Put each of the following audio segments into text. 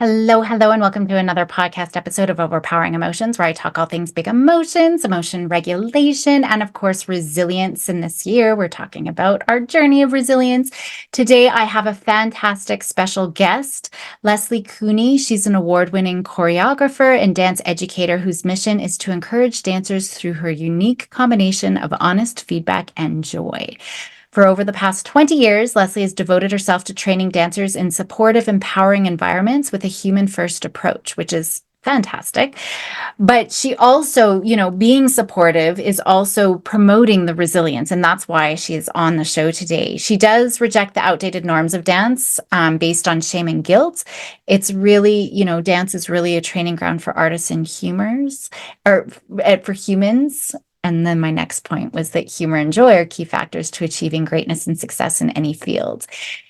Hello, hello, and welcome to another podcast episode of Overpowering Emotions, where I talk all things big emotions, emotion regulation, and of course, resilience. And this year, we're talking about our journey of resilience. Today, I have a fantastic special guest, Leslie Kuny. She's an award-winning choreographer and dance educator whose mission is to encourage dancers through her unique combination of honest feedback and joy. For over the past 20 years, Leslie has devoted herself to training dancers in supportive, empowering environments with a human first approach, which is fantastic. But she also, being supportive is also promoting the resilience. And that's why she is on the show today. She does reject the outdated norms of dance based on shame and guilt. It's really, dance is really a training ground for artists and humors or for humans. And then my next point was that humor and joy are key factors to achieving greatness and success in any field.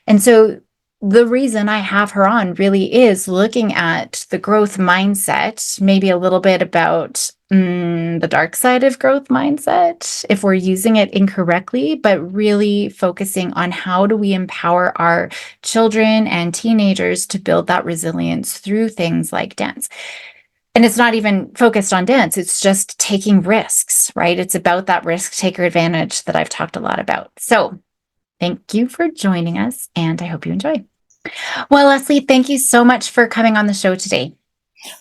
And so the reason I have her on really is looking at the growth mindset, maybe a little bit about the dark side of growth mindset, if we're using it incorrectly, but really focusing on how do we empower our children and teenagers to build that resilience through things like dance. And it's not even focused on dance. It's just taking risks, right? It's about that risk taker advantage that I've talked a lot about. So thank you for joining us, and I hope you enjoy. Well, Leslie, thank you so much for coming on the show today.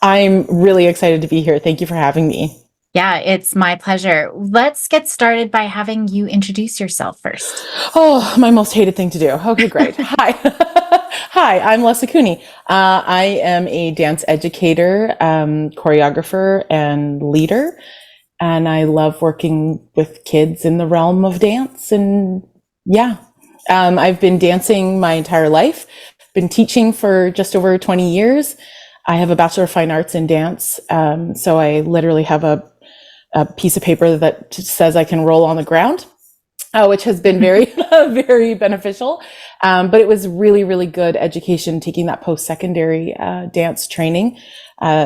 I'm really excited to be here. Thank you for having me. Yeah, it's my pleasure. Let's get started by having you introduce yourself first. Oh, my most hated thing to do. Okay, great. Hi. Hi, I'm Leslie Kuny. I am a dance educator, choreographer, and leader. And I love working with kids in the realm of dance. And yeah, I've been dancing my entire life, been teaching for just over 20 years. I have a Bachelor of Fine Arts in dance. So I literally have a piece of paper that says I can roll on the ground, which has been very, very beneficial. But it was really, really good education taking that post-secondary dance training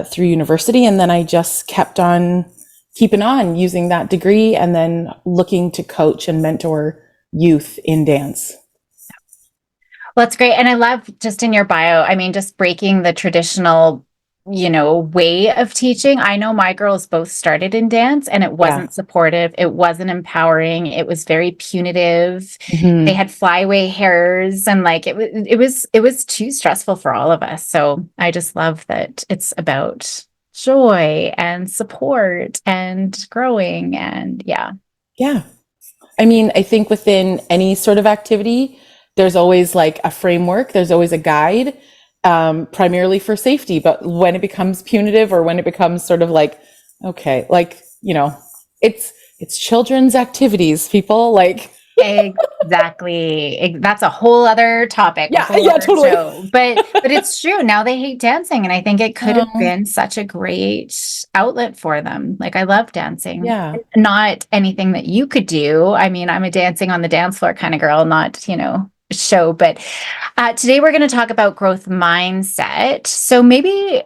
through university. And then I just kept on keeping on using that degree and then looking to coach and mentor youth in dance. Well, that's great. And I love just in your bio, I mean, just breaking the traditional, way of teaching. I know my girls both started in dance and it wasn't supportive. It wasn't empowering. It was very punitive. Mm-hmm. They had flyaway hairs and it was too stressful for all of us. So I just love that it's about joy and support and growing and yeah. Yeah. I mean, I think within any sort of activity, there's always like a framework, there's always a guide, primarily for safety. But when it becomes punitive or when it becomes sort of like, okay, like, it's children's activities, people like. Exactly. That's a whole other topic. Yeah, totally. Show. But it's true. Now they hate dancing, and I think it could have been such a great outlet for them. Like I love dancing. Yeah. Not anything that you could do. I mean, I'm a dancing on the dance floor kind of girl, not, show. But today we're going to talk about growth mindset. So maybe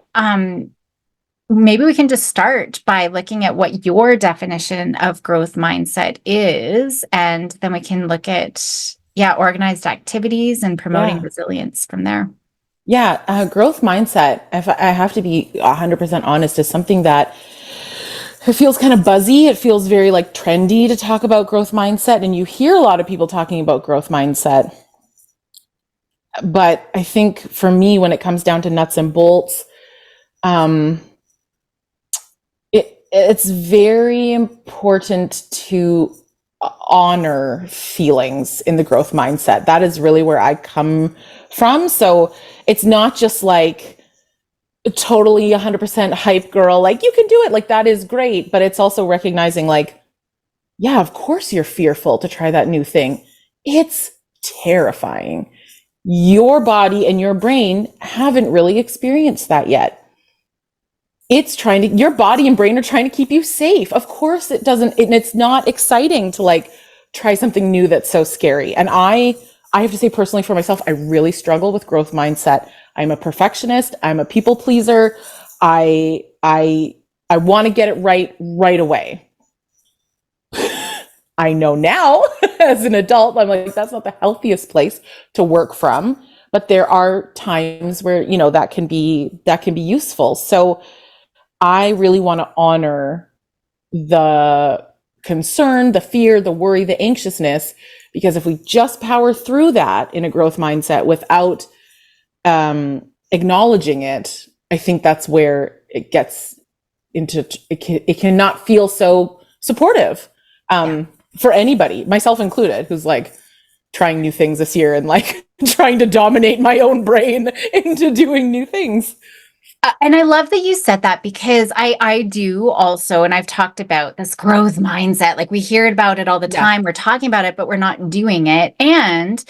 we can just start by looking at what your definition of growth mindset is, and then we can look at, organized activities and promoting resilience from there. Yeah, growth mindset, if I have to be 100% honest, is something that it feels kind of buzzy. It feels very like trendy to talk about growth mindset, and you hear a lot of people talking about growth mindset. But I think for me, when it comes down to nuts and bolts, it's very important to honor feelings in the growth mindset. That is really where I come from. So it's not just like totally 100% hype girl, like you can do it, like that is great. But it's also recognizing like, yeah, of course you're fearful to try that new thing. It's terrifying. Your body and your brain haven't really experienced that yet. Your body and brain are trying to keep you safe. Of course it doesn't, and it's not exciting to like try something new that's so scary. And I have to say personally for myself, I really struggle with growth mindset. I'm a perfectionist. I'm a people pleaser. I want to get it right away. I know now as an adult, I'm like, that's not the healthiest place to work from. but there are times where, that can be useful. So I really want to honor the concern, the fear, the worry, the anxiousness, because if we just power through that in a growth mindset without acknowledging it, I think that's where it gets into, it cannot feel so supportive Yeah. for anybody, myself included, who's like trying new things this year and like trying to dominate my own brain into doing new things. And I love that you said that because I do also, and I've talked about this growth mindset. Like we hear about it all the Yeah. time. We're talking about it, but we're not doing it. And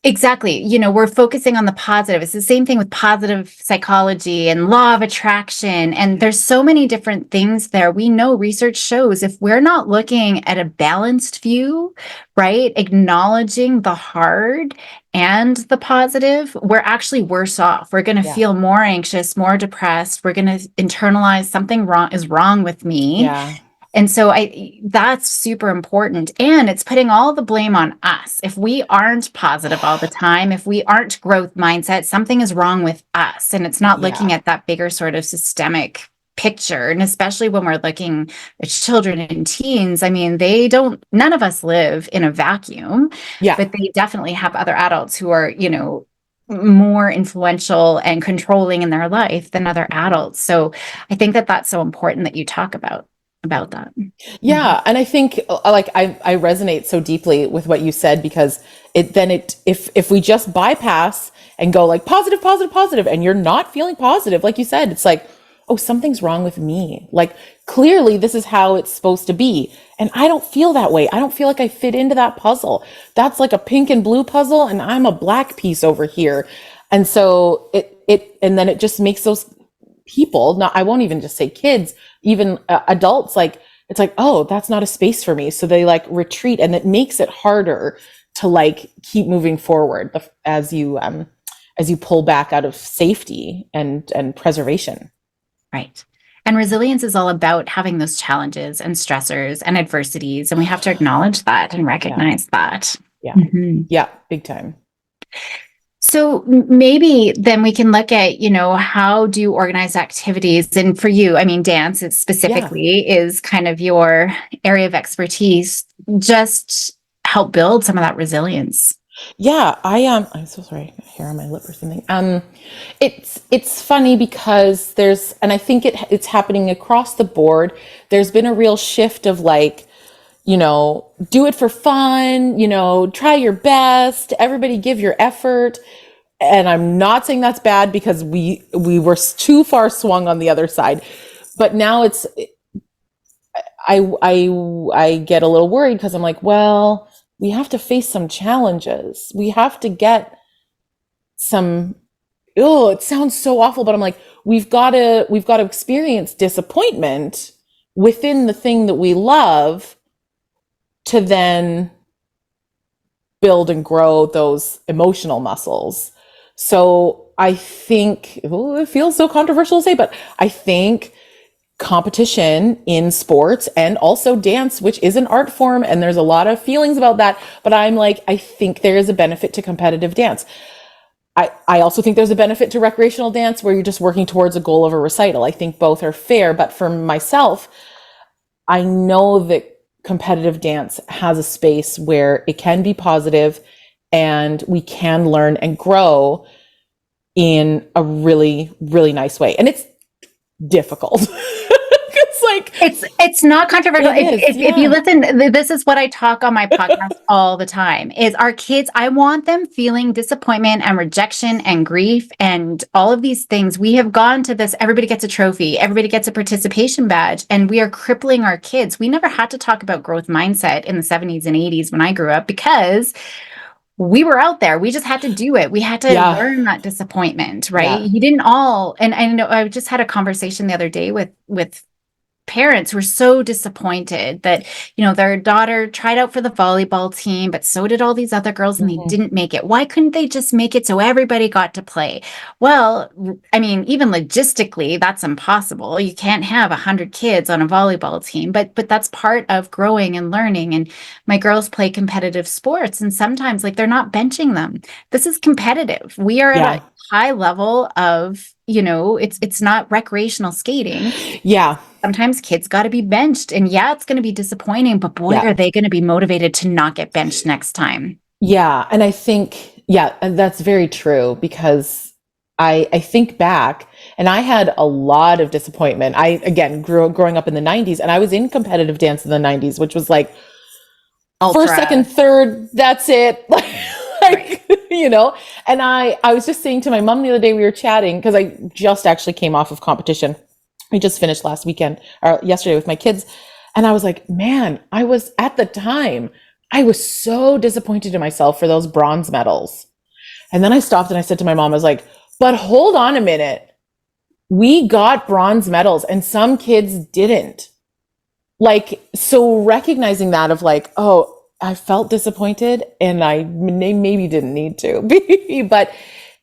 exactly. We're focusing on the positive. It's the same thing with positive psychology and law of attraction. And there's so many different things there. We know research shows if we're not looking at a balanced view, right? Acknowledging the hard and the positive, we're actually worse off. We're going to Yeah. feel more anxious, more depressed. We're going to internalize something wrong is wrong with me. Yeah. And so that's super important. And it's putting all the blame on us. If we aren't positive all the time, if we aren't growth mindset, something is wrong with us. And it's not looking Yeah. at that bigger sort of systemic picture. And especially when we're looking at children and teens, I mean, none of us live in a vacuum, Yeah. but they definitely have other adults who are, more influential and controlling in their life than other adults. So I think that that's so important that you talk about that. Mhm. Yeah, and I think like I resonate so deeply with what you said, because if we just bypass and go like positive, positive, positive, and you're not feeling positive, like you said, it's like, oh, something's wrong with me. Like clearly this is how it's supposed to be, and I don't feel that way. I don't feel like I fit into that puzzle. That's like a pink and blue puzzle, and I'm a black piece over here. And so and then it just makes those people, not, I won't even just say kids, even adults, like it's like, oh, that's not a space for me, so they like retreat, and it makes it harder to like keep moving forward as you pull back out of safety and preservation. Right. And resilience is all about having those challenges and stressors and adversities. And we have to acknowledge that and Yeah. recognize that. Yeah. Mhm. Yeah, big time. So maybe then we can look at, how do organized activities, and for you, I mean, dance it Yeah. specifically is kind of your area of expertise, just help build some of that resilience. Yeah, I'm so sorry, hair on my lip or something. It's funny because and I think it's happening across the board. There's been a real shift of like, do it for fun, try your best, everybody give your effort. And I'm not saying that's bad, because we were too far swung on the other side. But now I get a little worried, because I'm like, well, we have to face some challenges. We have to get some, oh, it sounds so awful, but I'm like, we've got to experience disappointment within the thing that we love, to then build and grow those emotional muscles. So I think, oh, it feels so controversial to say, but I think competition in sports and also dance, which is an art form, and there's a lot of feelings about that, but I'm like, I think there is a benefit to competitive dance. I also think there's a benefit to recreational dance, where you're just working towards a goal of a recital. I think both are fair, but for myself, I know that competitive dance has a space where it can be positive, and we can learn and grow in a really, really nice way. And it's difficult. It's like, It's not controversial. it is, If you yeah. listen, this is what I talk on my podcast all the time, is our kids, I want them feeling disappointment and rejection and grief and all of these things. We have gone to this, everybody gets a trophy, everybody gets a participation badge, and we are crippling our kids. We never had to talk about growth mindset in the 70s and 80s when I grew up, because we were out there. We just had to do it. We had to Yeah. learn that disappointment, right? Yeah. You didn't all, and I know I just had a conversation the other day with parents were so disappointed that, their daughter tried out for the volleyball team, but so did all these other girls and they Mhm. didn't make it. Why couldn't they just make it so everybody got to play? Well, I mean, even logistically, that's impossible. You can't have 100 kids on a volleyball team, but that's part of growing and learning. And my girls play competitive sports, and sometimes like they're not benching them. This is competitive. We are at a Yeah. high level of, it's not recreational skating. Yeah. Sometimes kids got to be benched, and yeah, it's going to be disappointing, but boy, Yeah. are they going to be motivated to not get benched next time. Yeah. And I think, yeah, and that's very true because I think back and I had a lot of disappointment. I, again, growing up in the 90s and I was in competitive dance in the 90s, which was like first, second, Ultra, third, that's it. right. Like, and I was just saying to my mom the other day, we were chatting because I just actually came off of competition. We just finished last weekend or yesterday with my kids. And I was like, man, I was at the time, I was so disappointed in myself for those bronze medals. And then I stopped and I said to my mom, I was like, but hold on a minute. We got bronze medals and some kids didn't. Like, so recognizing that of like, oh, I felt disappointed and I maybe didn't need to be, but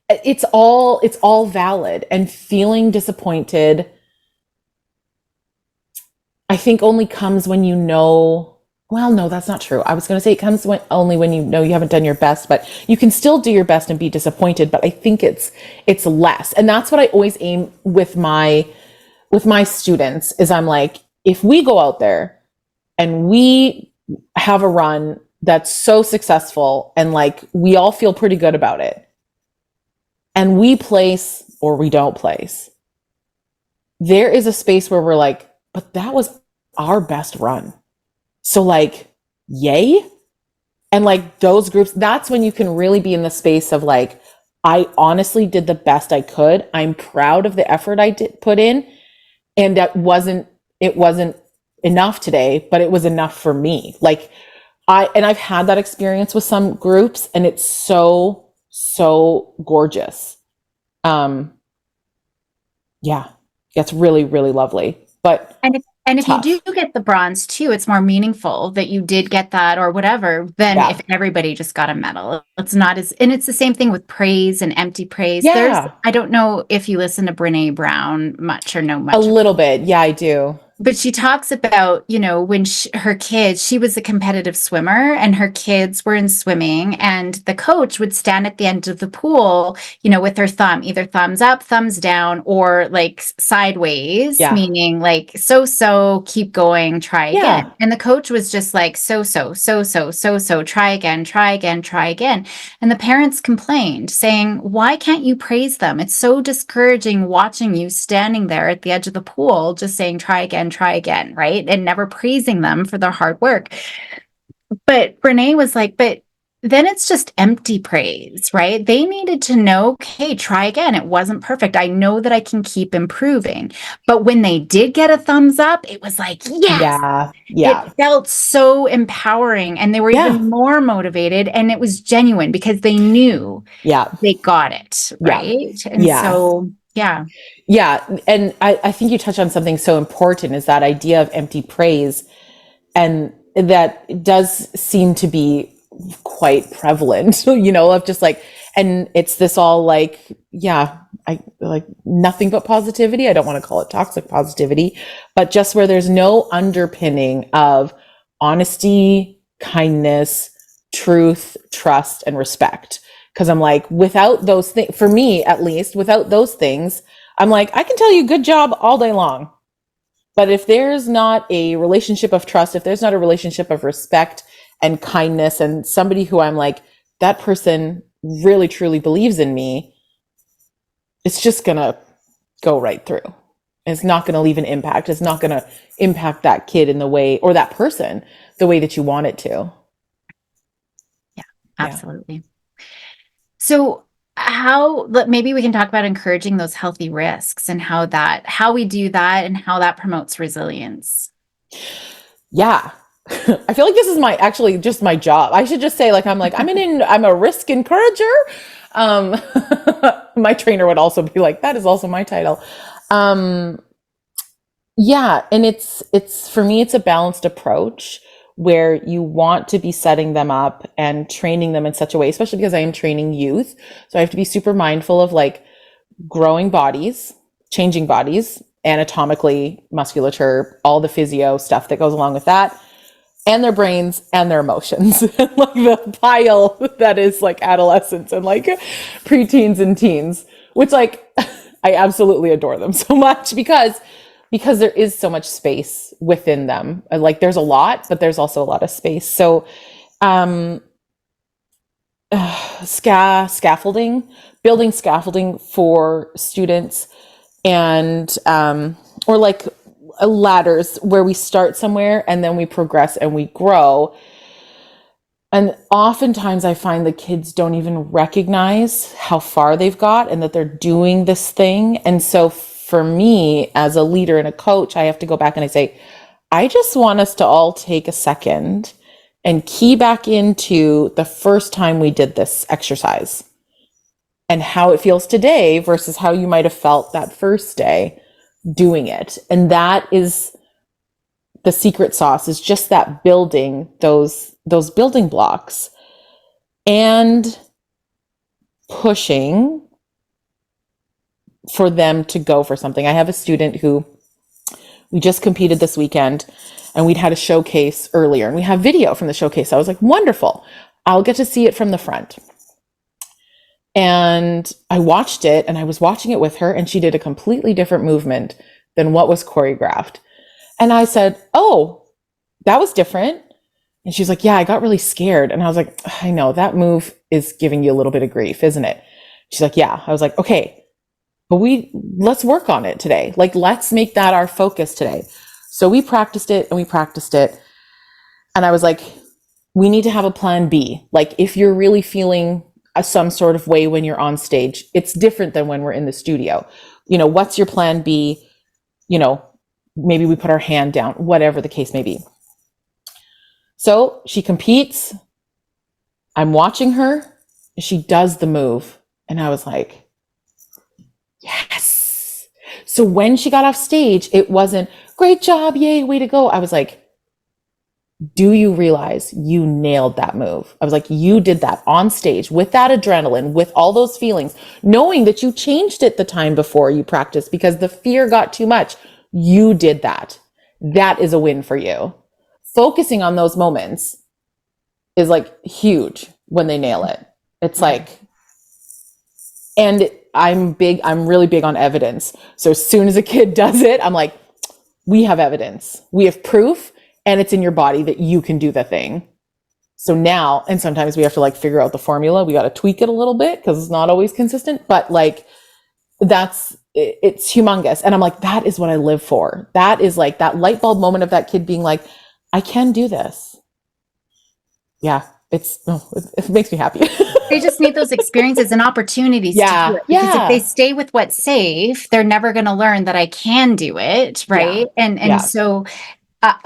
it's all valid. And feeling disappointed, I think only comes when well, no, that's not true. I was going to say it comes only when you know you haven't done your best, but you can still do your best and be disappointed. But I think it's less. And that's what I always aim with my students is I'm like, if we go out there and we have a run that's so successful and like we all feel pretty good about it and we place or we don't place, there is a space where we're like, but that was our best run. So like, yay. And like those groups, that's when you can really be in the space of like, I honestly did the best I could. I'm proud of the effort I did put in. And it wasn't enough today, but it was enough for me. Like I've had that experience with some groups and it's so, so gorgeous. Um, yeah, it's really, really lovely, but And if you do tough. get the bronze too, it's more meaningful that you did get that or whatever than if Yeah. everybody just got a medal. It's not as, and it's the same thing with praise and empty praise. Yeah. I don't know if you listen to Brene Brown much or know A much, little bit. Yeah, I do. but she talks about, when her kids, she was a competitive swimmer and her kids were in swimming, and the coach would stand at the end of the pool, with her thumb, either thumbs up, thumbs down, or like sideways, Yeah. meaning like so, keep going, try Yeah. again. And the coach was just like so, try again, try again, try again. And the parents complained, saying, why can't you praise them? It's so discouraging watching you standing there at the edge of the pool, just saying, try again, right? And never praising them for their hard work. But Brene was like, but then it's just empty praise, right? They needed to know, okay, try again. It wasn't perfect. I know that I can keep improving. But when they did get a thumbs up, it was like, yes, Yeah. it Yeah. felt so empowering. And they were Yeah. even more motivated. And it was genuine because they knew Yeah. they got it, Yeah. right? And Yeah. so, yeah. Yeah. And I think you touch on something so important is that idea of empty praise. And that does seem to be quite prevalent, of just like, and it's this all like, yeah, I like nothing but positivity. I don't want to call it toxic positivity, but just where there's no underpinning of honesty, kindness, truth, trust, and respect. Cause I'm like, without those things, for me at least, without those things, I'm like, I can tell you good job all day long. But if there's not a relationship of trust, if there's not a relationship of respect and kindness and somebody who I'm like, that person really truly believes in me, it's just going to go right through. It's not going to leave an impact. It's not going to impact that kid in the way, or that person, the way that you want it to. Yeah, Yeah. absolutely. So maybe we can talk about encouraging those healthy risks and how we do that and how that promotes resilience. Yeah. I feel like this is actually just my job. I should just say I'm a risk encourager. Um, my trainer would also be like, that is also my title. Um, Yeah, and it's for me it's a balanced approach where you want to be setting them up and training them in such a way, especially because I am training youth. So I have to be super mindful of like growing bodies, changing bodies, anatomically, musculature, all the physio stuff that goes along with that, and their brains and their emotions. And like the pile that is like adolescents and like preteens and teens, which like I absolutely adore them so much because there is so much space within them. Like there's a lot, but there's also a lot of space. So um scaffolding, building scaffolding for students, and or like ladders where we start somewhere and then we progress and we grow. And oftentimes I find the kids don't even recognize how far they've got and that they're doing this thing. And so for me as a leader and a coach, I have to go back and I say, I just want us to all take a second and key back into the first time we did this exercise and how it feels today versus how you might have felt that first day doing it. And that is the secret sauce, is just that building those building blocks and pushing for them to go for something. I have a student who we just competed this weekend and we'd had a showcase earlier and we have video from the showcase. I was like, wonderful. I'll get to see it from the front. And I watched it and I was watching it with her and she did a completely different movement than what was choreographed. And I said, oh, that was different. And she's like, yeah, I got really scared. And I was like, I know that move is giving you a little bit of grief, isn't it? She's like, yeah. I was like, okay, but let's work on it today. Like, let's make that our focus today. So we practiced it and we practiced it. And I was like, we need to have a plan B. Like if you're really feeling some sort of way when you're on stage, it's different than when we're in the studio. You know, what's your plan B? You know, maybe we put our hand down, whatever the case may be. So she competes. I'm watching her. She does the move. And I was like, yes. So when she got off stage, it wasn't great job. Yay, way to go. I was like, do you realize you nailed that move? I was like, you did that on stage with that adrenaline, with all those feelings, knowing that you changed it the time before you practiced because the fear got too much. You did that. That is a win for you. Focusing on those moments is like huge when they nail it. It's like, and I'm really big on evidence. So as soon as a kid does it, I'm like, we have evidence. We have proof. And it's in your body that you can do the thing. So now, and sometimes we have to like figure out the formula. We got to tweak it a little bit because it's not always consistent, but like it's humongous. And I'm like, that is what I live for. That is like that light bulb moment of that kid being like, I can do this. Yeah, it makes me happy. They just need those experiences and opportunities to do Yeah, it. Because if they yeah, stay with what's safe, they're never going to learn that I can do it, yeah, right? And yeah, so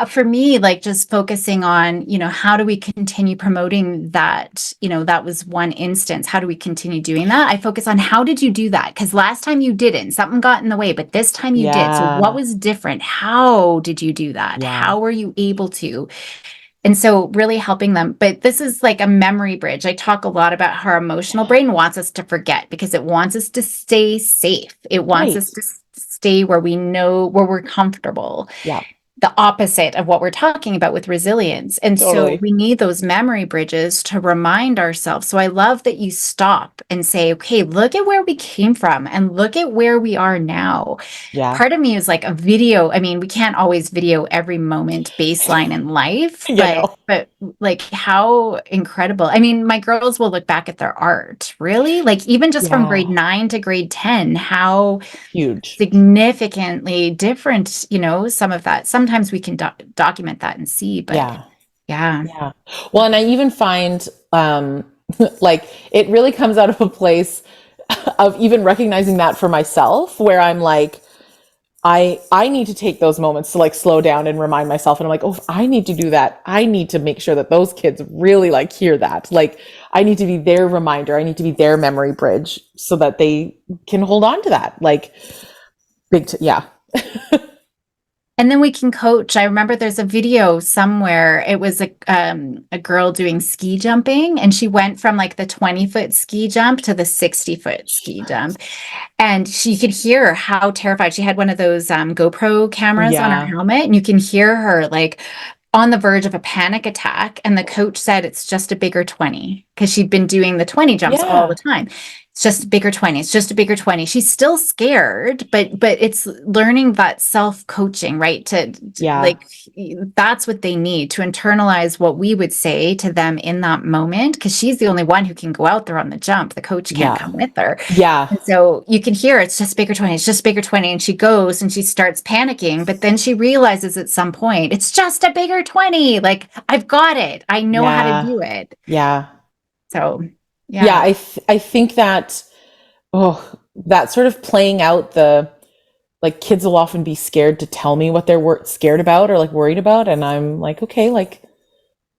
for me, like just focusing on, how do we continue promoting that? That was one instance. How do we continue doing that? I focus on how did you do that? Because last time you didn't, something got in the way, but this time you did. So what yeah, was different? How did you do that? yeah, How were you able to? And so really helping them. But this is like a memory bridge. I talk a lot about how our emotional brain wants us to forget because it wants us to stay safe. It wants right. us to stay where we know, where we're comfortable, Yeah, the opposite of what we're talking about with resilience. And so totally. we need those memory bridges to remind ourselves. So I love that you stop and say, okay, look at where we came from and look at where we are now. Yeah, Part of me is like a video. I mean, we can't always video every moment baseline in life, you but know, like how incredible. I mean, my girls will look back at their art, really, like even just from grade yeah, 9 to grade 10, how huge. significantly different, some of that. Sometimes we can document that and see, but Yeah. yeah. Yeah. Well, and I even find like it really comes out of a place of even recognizing that for myself where I'm like I need to take those moments to like slow down and remind myself and I'm like, "Oh, if I need to do that. I need to make sure that those kids really like hear that. Like I need to be their reminder. I need to be their memory bridge so that they can hold on to that." Like yeah. And then we can coach. I remember there's a video somewhere. It was a girl doing ski jumping, and she went from like the 20-foot ski jump to the 60-foot ski jump. And she could hear how terrified she had one of those GoPro cameras on her Yeah. helmet, and you can hear her like on the verge of a panic attack. And the coach said it's just a bigger 20 because she'd been doing the 20 jumps all the Yeah. time. It's just a bigger 20. It's just a bigger 20. She's still scared, but it's learning that self-coaching, right? Yeah. Like that's what they need to internalize what we would say to them in that moment. Because she's the only one who can go out there on the jump. The coach can't Yeah. come with her. Yeah. And so you can hear it's just bigger 20, it's just bigger 20. And she goes and she starts panicking, but then she realizes at some point, it's just a bigger 20. Like, I've got it. I know how to Yeah. do it. Yeah. So, Yeah. yeah, I think that, oh, that sort of playing out the, like, kids will often be scared to tell me what they're scared about or like worried about. And I'm like, okay, like,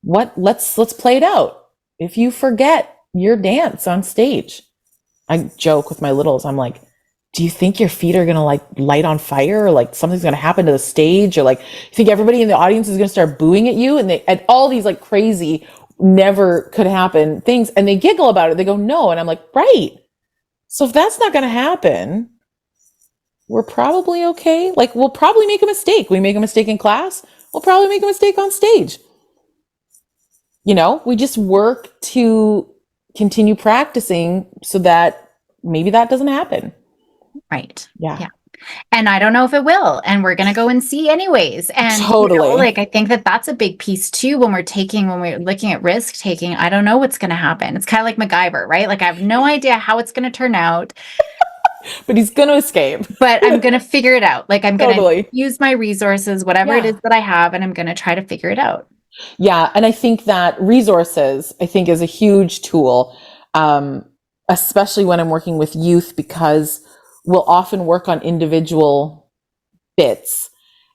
let's play it out. If you forget your dance on stage, I joke with my littles. I'm like, do you think your feet are going to like light on fire, or like something's going to happen to the stage, or like you think everybody in the audience is going to start booing at you? And and all these like crazy, never could happen things. And they giggle about it. They go, no. And I'm like, right. So if that's not going to happen, we're probably okay. Like, we'll probably make a mistake. We make a mistake in class. We'll probably make a mistake on stage. We just work to continue practicing so that maybe that doesn't happen. right. Yeah. Yeah. And I don't know if it will. And we're going to go and see anyways. And, Totally. like, I think that that's a big piece too when we're looking at risk taking. I don't know what's going to happen. It's kind of like MacGyver, right? Like, I have no idea how it's going to turn out, But he's going to escape. but I'm going to figure it out. Like, I'm going to Totally. use my resources, whatever it is Yeah. that I have, and I'm going to try to figure it out. Yeah. And I think that resources, I think, is a huge tool, especially when I'm working with youth, because we'll often work on individual bits,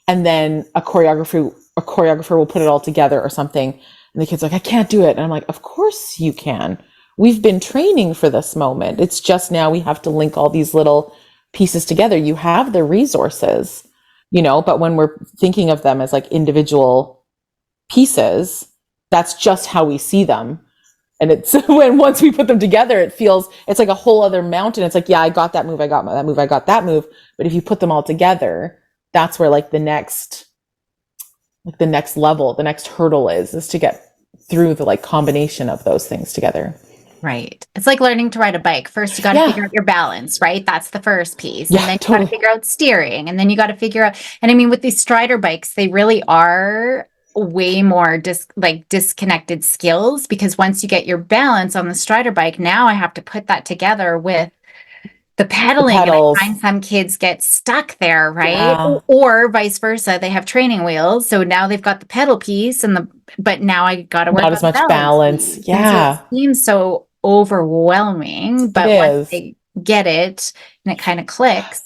and then a choreographer will put it all together or something. And the kid's like, I can't do it. And I'm like, of course you can. We've been training for this moment. It's just now we have to link all these little pieces together. You have the resources, but when we're thinking of them as like individual pieces, that's just how we see them. And it's when once we put them together, it's like a whole other mountain. It's like, yeah, I got that move. I got that move. I got that move. But if you put them all together, that's where like the next level, the next hurdle is to get through the like combination of those things together. Right. It's like learning to ride a bike. First, you got to Yeah. figure out your balance, right? That's the first piece. And Yeah, then you got to totally. figure out steering. And then you got to figure out, and I mean, with these strider bikes, they really are way more disconnected skills, because once you get your balance on the strider bike, now I have to put that together with the The pedaling, and I pedals. find some kids get stuck there, right? Yeah. Or vice versa. They have training wheels, so now they've got the pedal piece but now I got to work Not on as the much balance balance. piece. And so it Yeah, seems so overwhelming, it but once is. they get it and it kind of clicks.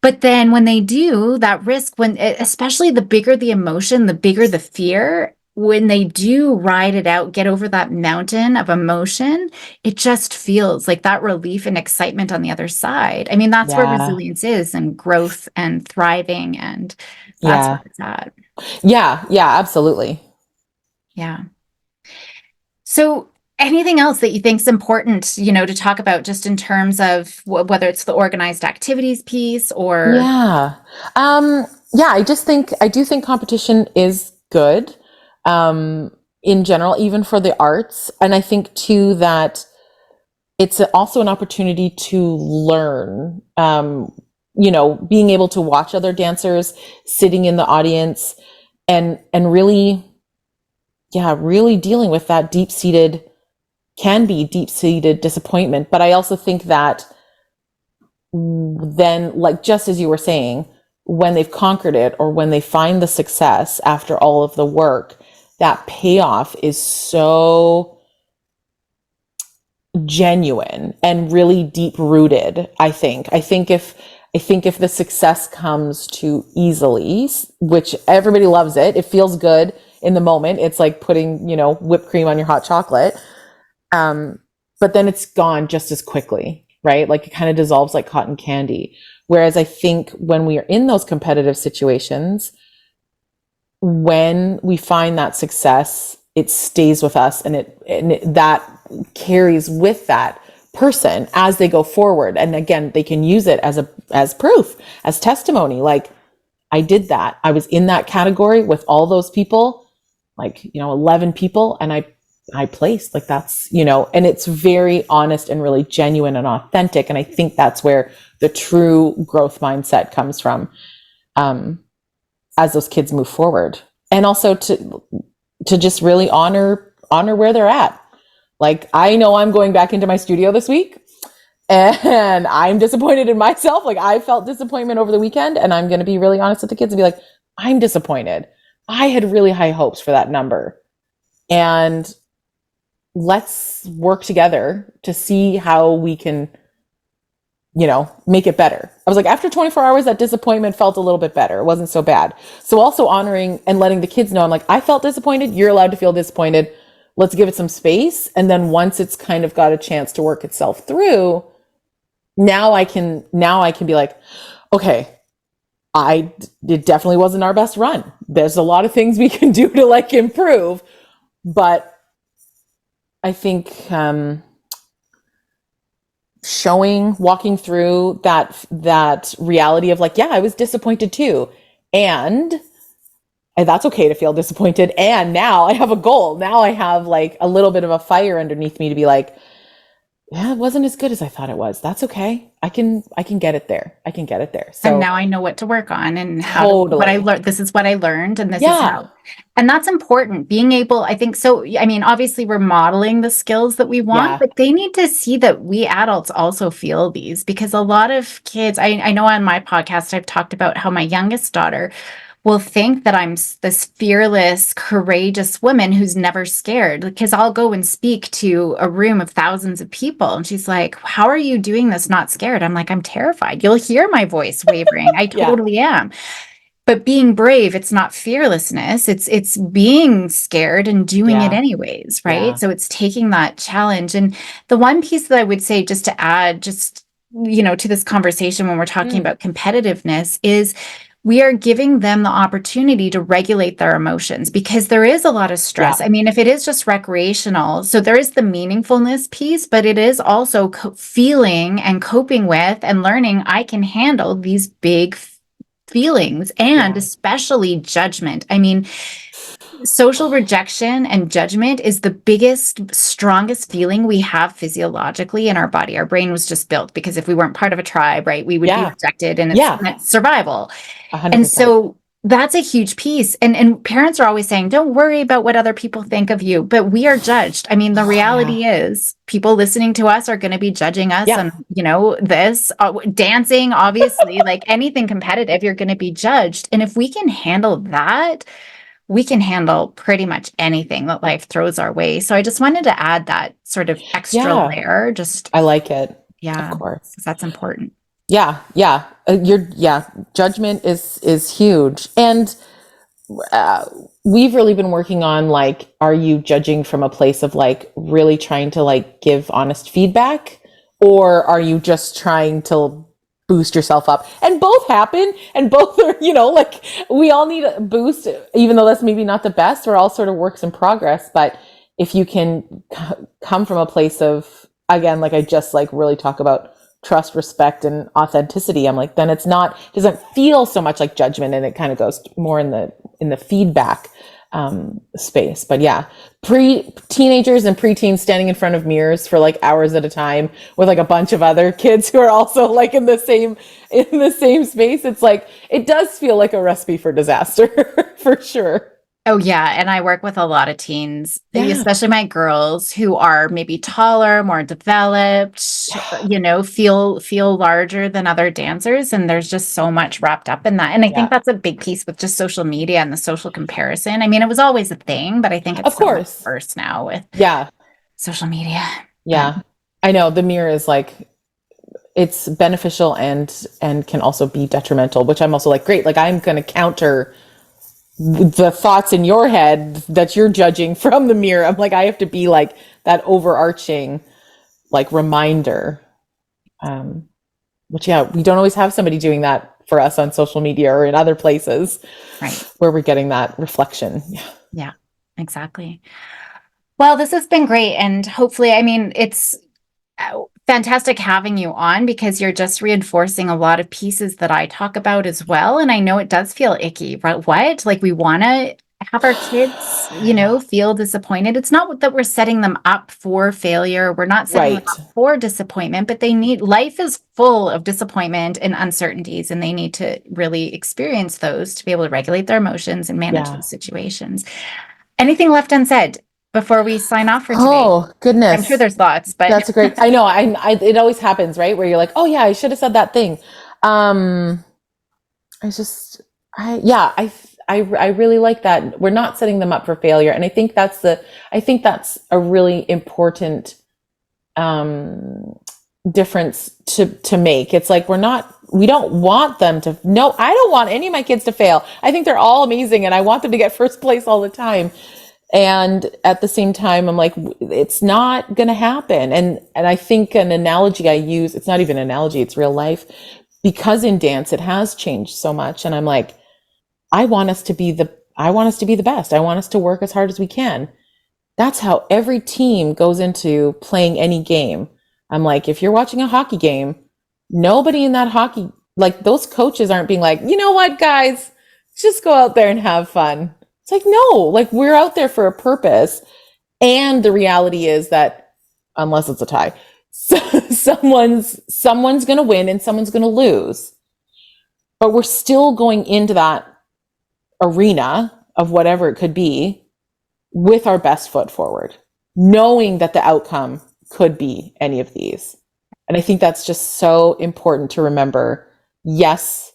But then when they do, that risk, especially the bigger the emotion, the bigger the fear, when they do ride it out, get over that mountain of emotion, it just feels like that relief and excitement on the other side. I mean, that's where Yeah. resilience is, and growth and thriving. And that's where Yeah. it's at. Yeah. Yeah. Absolutely. Yeah. So, anything else that you think is important, to talk about, just in terms of whether it's the organized activities piece or, Yeah. Yeah, I do think competition is good, um, in general, even for the arts. And I think too that it's also an opportunity to learn, being able to watch other dancers, sitting in the audience, and really, yeah, really dealing with that can be deep seated disappointment. But I also think that then, like, just as you were saying, when they've conquered it, or when they find the success after all of the work, that payoff is so genuine and really deep rooted. I think if the success comes too easily, which everybody loves it, it feels good in the moment. It's like putting, whipped cream on your hot chocolate. But then it's gone just as quickly, right? Like, it kind of dissolves like cotton candy. Whereas I think when we are in those competitive situations, when we find that success, it stays with us, and that carries with that person as they go forward. And again, they can use it as proof, as testimony. Like, I did that. I was in that category with all those people, like, 11 people, and I placed. Like, that's, and it's very honest and really genuine and authentic. And I think that's where the true growth mindset comes from, as those kids move forward. And also to just really honor where they're at. Like, I know I'm going back into my studio this week, and I'm disappointed in myself. Like, I felt disappointment over the weekend, and I'm going to be really honest with the kids and be like, I'm disappointed. I had really high hopes for that number. And let's work together to see how we can, make it better. I was like, after 24 hours, that disappointment felt a little bit better. It wasn't so bad. So also honoring and letting the kids know, I'm like, I felt disappointed. You're allowed to feel disappointed. Let's give it some space. And then once it's kind of got a chance to work itself through, now I can be like, okay, it definitely wasn't our best run. There's a lot of things we can do to like improve, but I think, walking through that reality of like, yeah, I was disappointed too. And that's okay to feel disappointed. And now I have a goal. Now I have like a little bit of a fire underneath me to be like, yeah, it wasn't as good as I thought it was. That's okay. I can get it there. I can get it there. So, and now I know what to work on and how totally. what I learned. This is what I learned, and this is Yeah. how. And that's important. Being able, I think so. I mean, obviously, we're modeling the skills that we want, Yeah. but they need to see that we adults also feel these, because a lot of kids, I know on my podcast, I've talked about how my youngest daughter will think that I'm this fearless, courageous woman who's never scared, because I'll go and speak to a room of thousands of people. And she's like, how are you doing this not scared? I'm like, I'm terrified. You'll hear my voice wavering. I Yeah. totally am. But being brave, it's not fearlessness. It's being scared and doing it Yeah. anyways, right? Yeah. So it's taking that challenge. And the one piece that I would say, just to add, to this conversation when we're talking about competitiveness, is we are giving them the opportunity to regulate their emotions, because there is a lot of stress. Yeah. I mean, if it is just recreational, so there is the meaningfulness piece, but it is also feeling and coping with and learning I can handle these big feelings, and especially judgment. I mean, social rejection and judgment is the biggest, strongest feeling we have physiologically in our body. Our brain was just built because if we weren't part of a tribe, right, we would be rejected, and it's survival. 100%. And so that's a huge piece. And parents are always saying, don't worry about what other people think of you, but we are judged. I mean, the reality is people listening to us are going to be judging us on, this dancing, obviously, like anything competitive, you're going to be judged. And if we can handle that, we can handle pretty much anything that life throws our way. So I just wanted to add that sort of extra layer. I like it. Yeah, of course, because that's important. Yeah. Judgment is huge. And we've really been working on like, are you judging from a place of like really trying to like give honest feedback, or are you just trying to boost yourself up? And both happen, and both are, like, we all need a boost, even though that's maybe not the best. We're all sort of works in progress. But if you can come from a place of, again, like I just like really talk about trust, respect, and authenticity, I'm like, then doesn't feel so much like judgment, and it kind of goes more in the feedback space. But yeah, teenagers and preteens standing in front of mirrors for like hours at a time with like a bunch of other kids who are also like in the same space. It's like, it does feel like a recipe for disaster for sure. Oh, yeah. And I work with a lot of teens, especially my girls who are maybe taller, more developed, feel larger than other dancers. And there's just so much wrapped up in that. And I think that's a big piece with just social media and the social comparison. I mean, it was always a thing, but I think it's so much worse now with social media. Yeah. I know the mirror is like, it's beneficial and can also be detrimental, which I'm also like, great. Like, I'm going to counter the thoughts in your head that you're judging from the mirror. I'm like, I have to be like that overarching like reminder, which we don't always have somebody doing that for us on social media or in other places Right. where we're getting that reflection. Yeah. Yeah, exactly. Well, this has been great. And hopefully, I mean, it's fantastic having you on because you're just reinforcing a lot of pieces that I talk about as well. And I know it does feel icky, but what? Like we want to have our kids, feel disappointed. It's not that we're setting them up for failure. We're not setting them Right. up for disappointment, but life is full of disappointment and uncertainties, and they need to really experience those to be able to regulate their emotions and manage Yeah. those situations. Anything left unsaid before we sign off for today? Oh, I'm sure goodness. there's lots, but That's a great. I know. It always happens, right? Where you're like, oh yeah, I should have said that thing. Um, I just, yeah, I really like that. We're not setting them up for failure. And I think that's a really important, difference to make. It's like, we don't want them to, no, I don't want any of my kids to fail. I think they're all amazing and I want them to get first place all the time. And at the same time, I'm like, it's not going to happen. And I think an analogy I use, it's not even an analogy, it's real life, because in dance, it has changed so much. And I'm like, I want us to be the best. I want us to work as hard as we can. That's how every team goes into playing any game. I'm like, if you're watching a hockey game, nobody in that hockey, like those coaches aren't being like, you know what, guys, just go out there and have fun. It's like, no, like we're out there for a purpose. And the reality is that unless it's a tie, someone's going to win and someone's going to lose. But we're still going into that arena of whatever it could be with our best foot forward, knowing that the outcome could be any of these. And I think that's just so important to remember. Yes,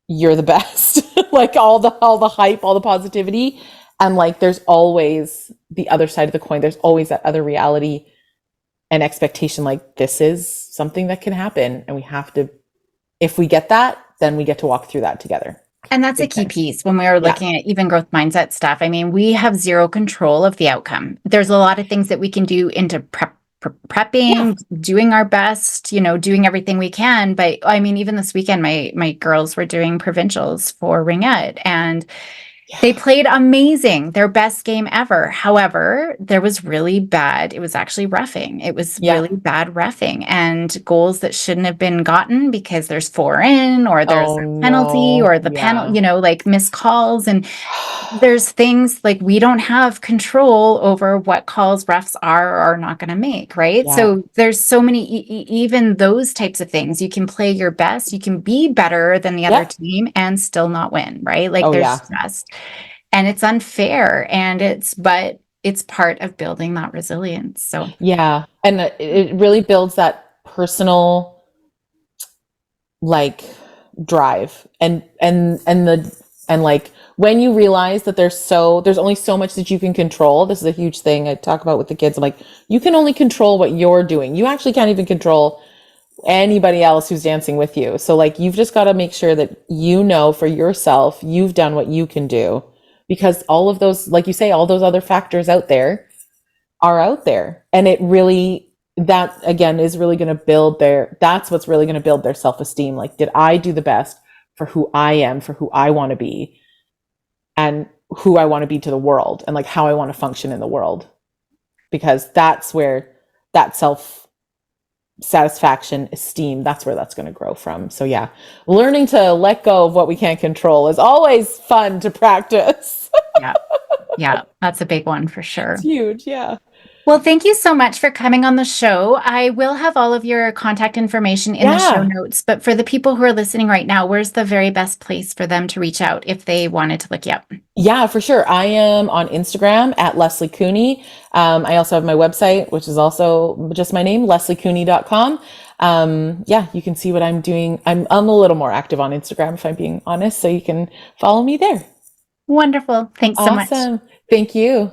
you're the best. Like all the hype, all the positivity. And like there's always the other side of the coin. There's always that other reality and expectation, like this is something that can happen. And we have to, if we get that, then we get to walk through that together. and that's a Big key time. piece when we are Yeah. looking at even growth mindset stuff. I mean, we have zero control of the outcome. There's a lot of things that we can do into Yeah. prepping, doing our best, doing everything we can. But I mean, even this weekend, my girls were doing provincials for ringette, and they Yeah. played amazing, their best game ever. However, there was really bad. It was actually roughing. It was Yeah. really bad roughing and goals that shouldn't have been gotten because there's four in, or there's Oh a penalty, no. or the penalty, Yeah. like missed calls. And there's things like we don't have control over what calls refs are or are not going to make, right? Yeah. So there's so many, even those types of things. You can play your best, you can be better than the other Yeah. team and still not win, right? Like Oh there's yeah. just, and it's unfair, but it's part of building that resilience. So Yeah. And it really builds that personal like drive and like when you realize that there's only so much that you can control. This is a huge thing I talk about with the kids. I'm like, you can only control what you're doing. You actually can't even control anybody else who's dancing with you. So like you've just got to make sure that you know for yourself you've done what you can do, because all of those, like you say, all those other factors out there are out there. And it really, that again is really going to build that's what's really going to build their self-esteem. Like, did I do the best for who I am, for who I want to be, and who I want to be to the world, and like how I want to function in the world? Because that's where that self satisfaction, esteem, that's where that's going to grow from. So yeah, learning to let go of what we can't control is always fun to practice. yeah, yeah, that's a big one for It's sure. huge. Yeah. Well, thank you so much for coming on the show. I will have all of your contact information in the show Yeah. notes, but for the people who are listening right now, where's the very best place for them to reach out if they wanted to look you up? Yeah, for sure. I am on Instagram at Leslie Kuny. I also have my website, which is also just my name, lesliekuny.com. Yeah, you can see what I'm doing. I'm a little more active on Instagram, if I'm being honest, so you can follow me there. Wonderful. Thanks so much. Awesome. Thank you.